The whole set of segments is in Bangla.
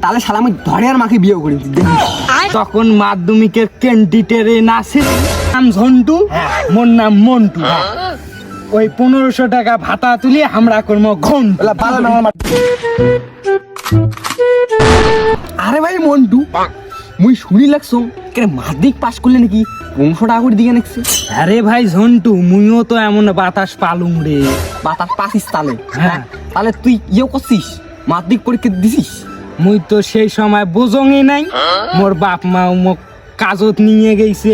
তাহলে শালা আমি ধরে আর মাকে বিয়ে করেছি। তখন মাধ্যমিকের ক্যান্ডিডেটে নাসির নাম ঝন্টু, মোর নাম মন্টু। ওই 1500 টাকা ভাতা তুলি আমরা করবো ঘন্টু। আরে ভাই মন্টু, মুই শুনি লাগছো কে মাধ্যমিক পাস করলে নাকি 1500 টাকা করে দিয়ে নেছে। আরে ভাই ঝন্টু, মুইও তো এমন বাতাস পালুম রে। বাতাস পাসিস তাহলে? হ্যাঁ। তাহলে তুই ইয়ে করছিস, মাধ্যমিক পরীক্ষা দিছিস? মুই তো সেই সময় বোঝঙে নাই, মোর বাপ মা মোক কাজত নিয়ে গেছে,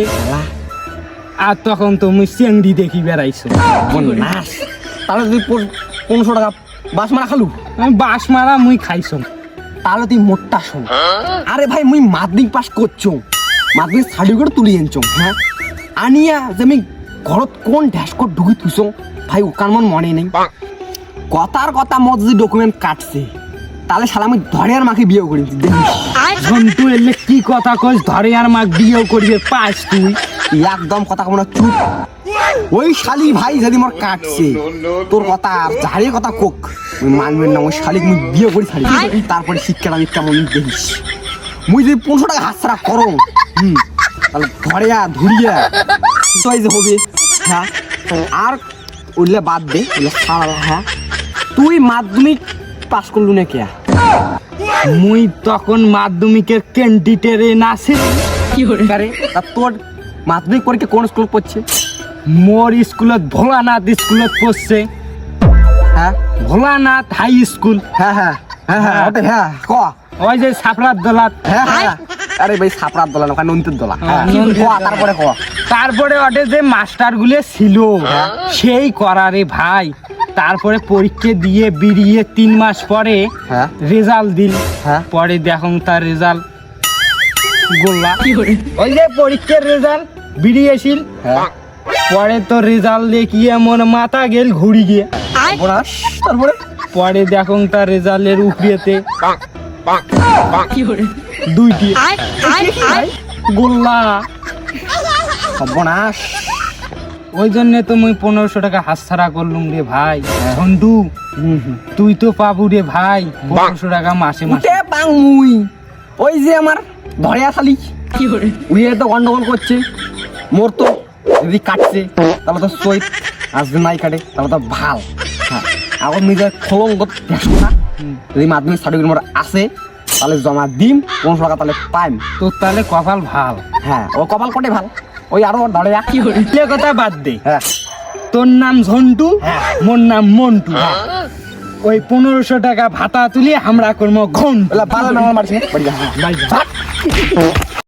আর তখন তো মুই চেংড়ি দেখি বেড়াইছো। নাস, তাহলে তুই 1500 টাকা বাস মারা খালু? আমি বাস মারা মুই খাইছো। তাহলে তুই মোটটা শোন। আরে ভাই মুই মাধ্যমিক পাস করছো, মাধ্যমিক সার্টিফিকেট তুলি আনছো, হ্যাঁ আনিয়া যে আমি ঘরত কোন ড্যাশকোড ঢুকি থুছো ভাই ওকার মনে নেই। কথার কথা মত যদি ডকুমেন্ট কাটছে তাহলে শালা আমি ধরে আর মাকে বিয়ে করেছি। ঝন্টু এলে কি কথা কইস, ধরে আর মাক বিয়ে করিয়ে পাস তুই? একদম কথা কম না, চুপ। ওই শালি ভাই যদি মোর কাটছে তোর কথা আর ঝাড়িয়ে কথা কোক মুই মানবেন না। ওই শালিক মুই বিয়ে করি ছাড়ি, তারপরে শিক্ষাটা আমি কেমন দেখিস। মুই যদি 1500 টাকা হাত ছাড়া করো তাহলে ধরিয়া ধরিয়া তুই যে হবে। হ্যাঁ আর উঠলে বাদ দে, সারা। হ্যাঁ তুই মাধ্যমিক পাস করলু না কে? মুই তখন মাধ্যমিকের ক্যান্ডিডেটে নাসির। কি করে তা তোর মাধ্যমিক পরীক্ষা কোন স্কুল পড়ছে? মোর স্কুলত ভোলানাথ স্কুলত পড়ছে। হ্যাঁ ভোলানাথ হাই স্কুল। হ্যাঁ হ্যাঁ হ্যাঁ হ্যাঁ ওটা হ্যাঁ ক ওই যে সাপড়ার দলাত। হ্যাঁ হ্যাঁ আরে ভাই সাপড়ার দোলা না, নন্তের দোলা। তারপরে ক তারপরে ওটা যে মাস্টার গুলো ছিল সেই করারে ভাই। তারপরে পরীক্ষা দিয়ে বেরিয়ে 3 মাস পরে রেজাল্ট দিল। পরে দেখুন তার রেজাল্ট গোল্লা। ওই যে পরীক্ষার রেজাল্ট বেরিয়েছিল, পরে তো রেজাল্ট দেখিয়ে মন মাথা গেল ঘুরি গিয়ে। তারপরে পরে দেখুন তার রেজাল্টের উপরেতে 2টি গোল্লা। সর্বনাশ। ওই জন্য তো মুই 1500 টাকা হাতছাড়া করলুম রে ভাই। ঝন্টু তুই তো পাবু রে ভাই 1500 টাকা মাসে মাসে। পাং মুই ওই যে আমার ধরে আসালি উই তো গন্ডগোল করছে। মোর তো যদি কাটছে তাহলে তো সই, আর যদি নাই কাটে তাহলে তো ভাল। হ্যাঁ এখন নিজের খলঙ্গ দেখো না, যদি মাধ্যমিক সার্টিফিকেট মোর আছে তাহলে জমা দিম 1500 টাকা তাহলে পাইম। তোর তাহলে কপাল ভাল। হ্যাঁ ও কপাল কোটে ভাল। ওই আরো ধরে কথা বাদ দে। হ্যাঁ তোর নাম ঝন্টু, মোর নাম মন্টু। ওই 1500 টাকা ভাতা তুলি আমরা করবো ঘন্টু। ভালো নাম মারছি।